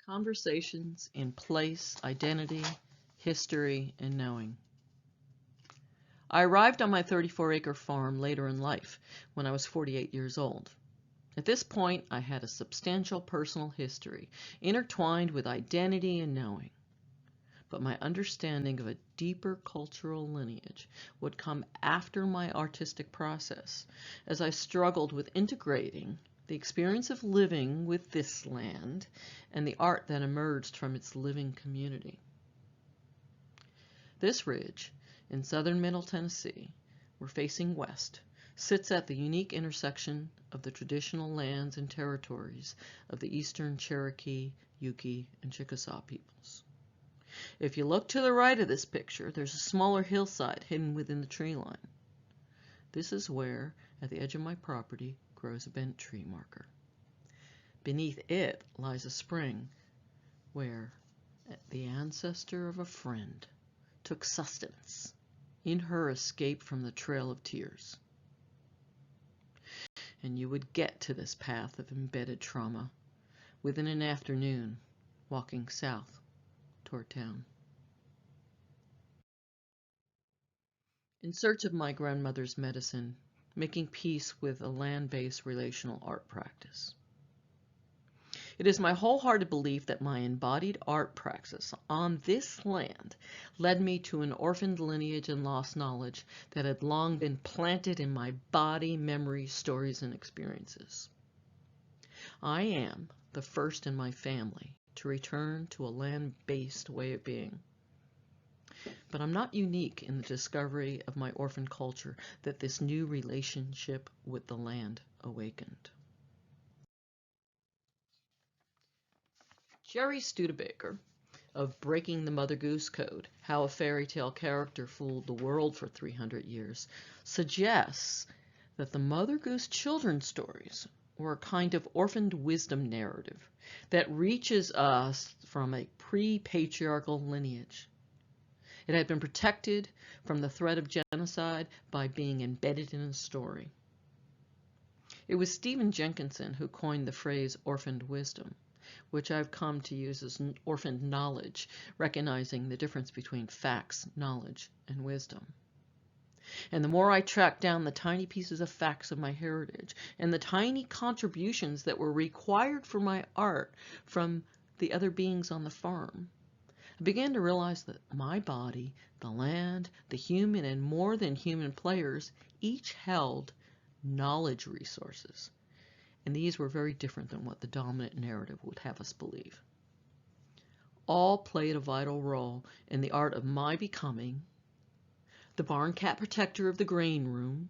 Conversations in place, identity, history, and knowing. I arrived on my 34-acre farm later in life, when I was 48 years old. At this point, I had a substantial personal history, intertwined with identity and knowing. But my understanding of a deeper cultural lineage would come after my artistic process, as I struggled with integrating the experience of living with this land and the art that emerged from its living community. This ridge in southern Middle Tennessee, we're facing west, sits at the unique intersection of the traditional lands and territories of the eastern Cherokee, Yuki, and Chickasaw peoples. If you look to the right of this picture, there's a smaller hillside hidden within the tree line. This is where, at the edge of my property, grows a bent tree marker. Beneath it lies a spring where the ancestor of a friend took sustenance in her escape from the Trail of Tears. And you would get to this path of embedded trauma within an afternoon walking south toward town. In search of my grandmother's medicine, making peace with a land-based relational art practice. It is my wholehearted belief that my embodied art praxis on this land led me to an orphaned lineage and lost knowledge that had long been planted in my body, memories, stories, and experiences. I am the first in my family to return to a land-based way of being. But I'm not unique in the discovery of my orphan culture that this new relationship with the land awakened. Jerry Studebaker of Breaking the Mother Goose Code, How a Fairy Tale Character Fooled the World for 300 Years, suggests that the Mother Goose children's stories were a kind of orphaned wisdom narrative that reaches us from a pre-patriarchal lineage. It had been protected from the threat of genocide by being embedded in a story. It was Stephen Jenkinson who coined the phrase orphaned wisdom, which I've come to use as orphaned knowledge, recognizing the difference between facts, knowledge, and wisdom. And the more I tracked down the tiny pieces of facts of my heritage and the tiny contributions that were required for my art from the other beings on the farm, I began to realize that my body, the land, the human and more than human players each held knowledge resources. And these were very different than what the dominant narrative would have us believe. All played a vital role in the art of my becoming, the barn cat protector of the grain room,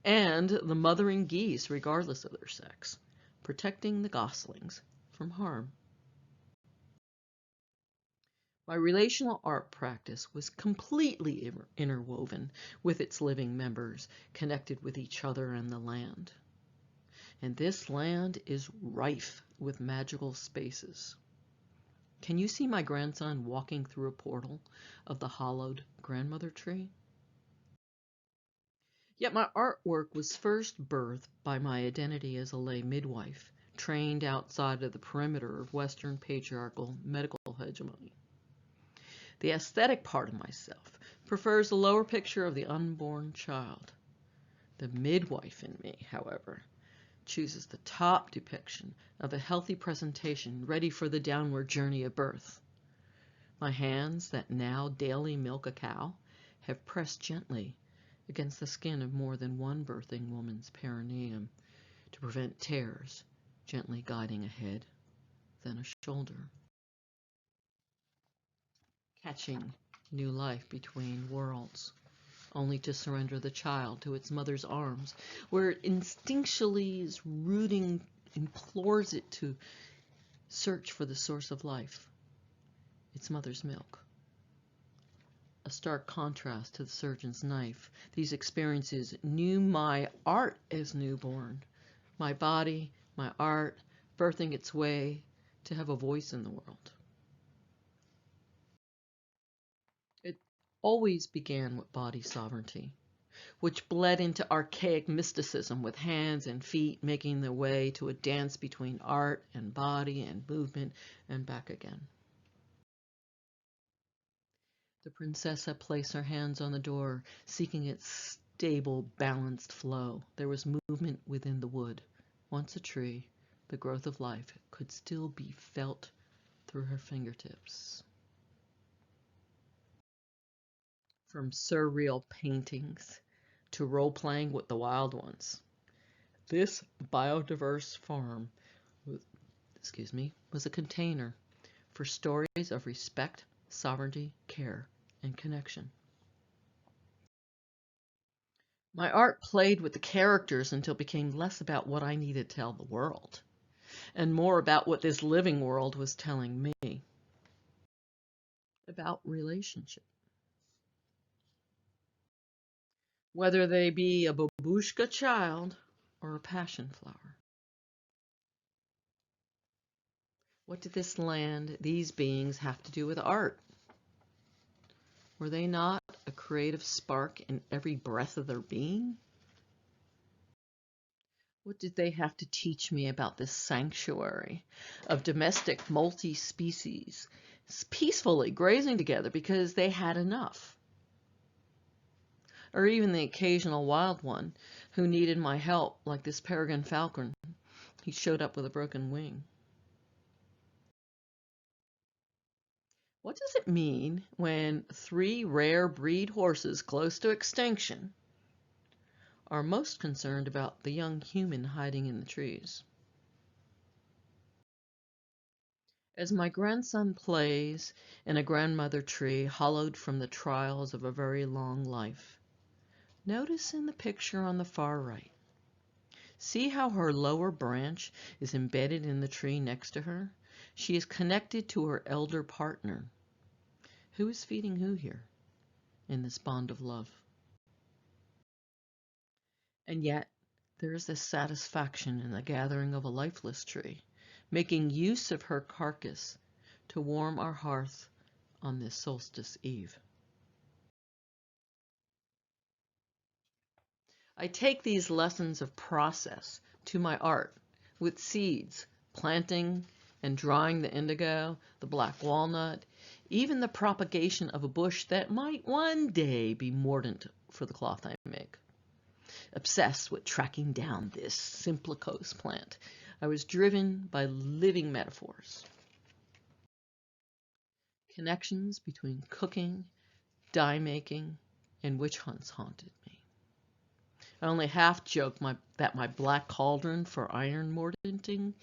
and the mothering geese regardless of their sex, protecting the goslings from harm. My relational art practice was completely interwoven with its living members, connected with each other and the land. And this land is rife with magical spaces. Can you see my grandson walking through a portal of the hollowed grandmother tree? Yet my artwork was first birthed by my identity as a lay midwife, trained outside of the perimeter of Western patriarchal medical hegemony. The aesthetic part of myself prefers the lower picture of the unborn child. The midwife in me, however, chooses the top depiction of a healthy presentation ready for the downward journey of birth. My hands that now daily milk a cow have pressed gently against the skin of more than one birthing woman's perineum to prevent tears, gently guiding a head, then a shoulder. Catching new life between worlds, only to surrender the child to its mother's arms, where it instinctually is rooting, implores it to search for the source of life, its mother's milk. A stark contrast to the surgeon's knife, these experiences knew my art as newborn, my body, my art, birthing its way to have a voice in the world. It always began with body sovereignty, which bled into archaic mysticism with hands and feet making their way to a dance between art and body and movement and back again. The princessa placed her hands on the door, seeking its stable, balanced flow. There was movement within the wood. Once a tree, the growth of life could still be felt through her fingertips. From surreal paintings to role-playing with the wild ones, this biodiverse farm was a container for stories of respect, sovereignty, care, and connection. My art played with the characters until it became less about what I needed to tell the world, and more about what this living world was telling me about relationship. Whether they be a babushka child or a passion flower. What did this land, these beings, have to do with art? Were they not a creative spark in every breath of their being? What did they have to teach me about this sanctuary of domestic multi-species peacefully grazing together because they had enough? Or even the occasional wild one who needed my help, like this peregrine falcon. He showed up with a broken wing. What does it mean when 3 rare breed horses close to extinction are most concerned about the young human hiding in the trees? As my grandson plays in a grandmother tree hollowed from the trials of a very long life, notice in the picture on the far right. See how her lower branch is embedded in the tree next to her? She is connected to her elder partner. Who is feeding who here in this bond of love? And yet, there is this satisfaction in the gathering of a lifeless tree, making use of her carcass to warm our hearth on this solstice eve. I take these lessons of process to my art with seeds, planting and drying the indigo, the black walnut, even the propagation of a bush that might one day be mordant for the cloth I make. Obsessed with tracking down this simplicose plant, I was driven by living metaphors. Connections between cooking, dye making, and witch hunts haunted me. I only half joked that my black cauldron for iron mordanting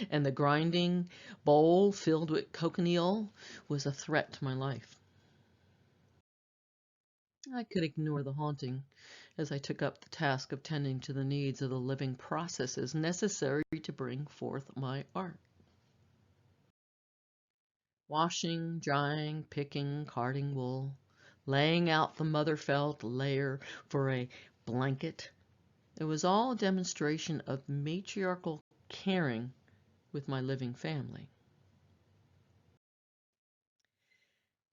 and the grinding bowl filled with cochineal was a threat to my life. I could ignore the haunting as I took up the task of tending to the needs of the living processes necessary to bring forth my art. Washing, drying, picking, carding wool, laying out the mother felt layer for a blanket. It was all a demonstration of matriarchal caring with my living family.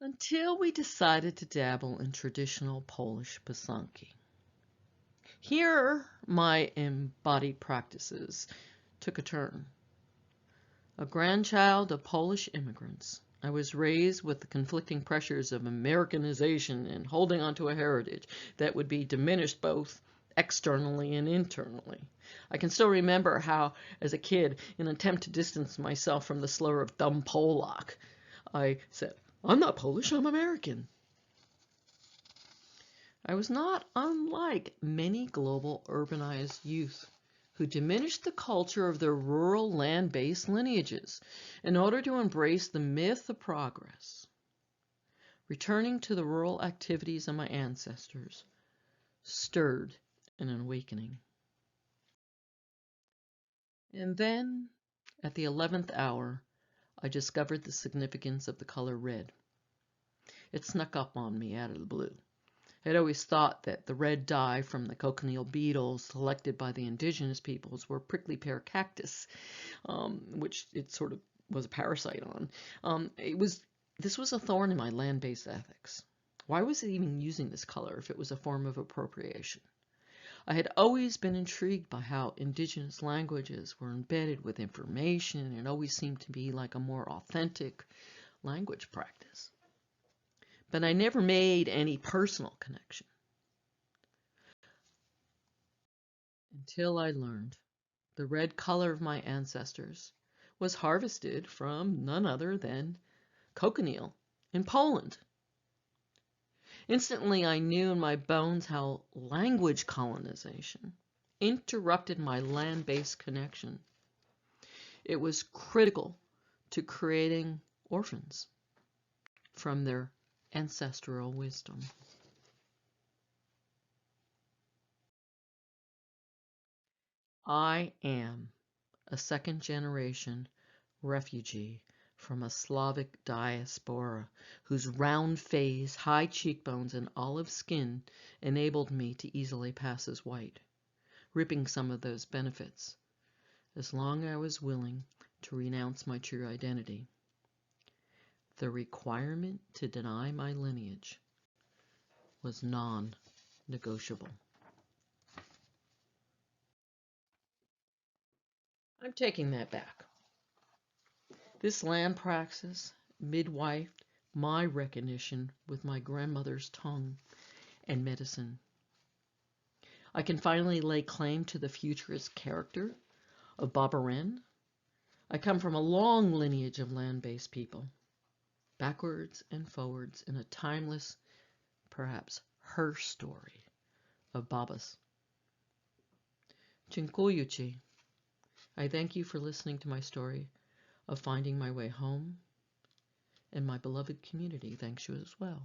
Until we decided to dabble in traditional Polish piosenki. Here, my embodied practices took a turn. A grandchild of Polish immigrants, I was raised with the conflicting pressures of Americanization and holding onto a heritage that would be diminished both externally and internally. I can still remember how, as a kid, in an attempt to distance myself from the slur of dumb Polak, I said, "I'm not Polish, I'm American." I was not unlike many global urbanized youth who diminished the culture of their rural land-based lineages in order to embrace the myth of progress. Returning to the rural activities of my ancestors stirred in an awakening. And then, at the 11th hour, I discovered the significance of the color red. It snuck up on me out of the blue. I had always thought that the red dye from the cochineal beetles selected by the indigenous peoples were prickly pear cactus, which it sort of was a parasite on. This was a thorn in my land-based ethics. Why was it even using this color if it was a form of appropriation? I had always been intrigued by how indigenous languages were embedded with information and always seemed to be like a more authentic language practice. But I never made any personal connection until I learned the red color of my ancestors was harvested from none other than cochineal in Poland. Instantly, I knew in my bones how language colonization interrupted my land-based connection. It was critical to creating orphans from their ancestral wisdom. I am a second-generation refugee from a Slavic diaspora whose round face, high cheekbones, and olive skin enabled me to easily pass as white, reaping some of those benefits, as long as I was willing to renounce my true identity. The requirement to deny my lineage was non-negotiable. I'm taking that back. This land praxis midwifed my recognition with my grandmother's tongue and medicine. I can finally lay claim to the futurist character of Baba Ren. I come from a long lineage of land-based people, backwards and forwards in a timeless, perhaps her story of Babas. Dziękuję ci. I thank you for listening to my story of finding my way home, and my beloved community thanks you as well.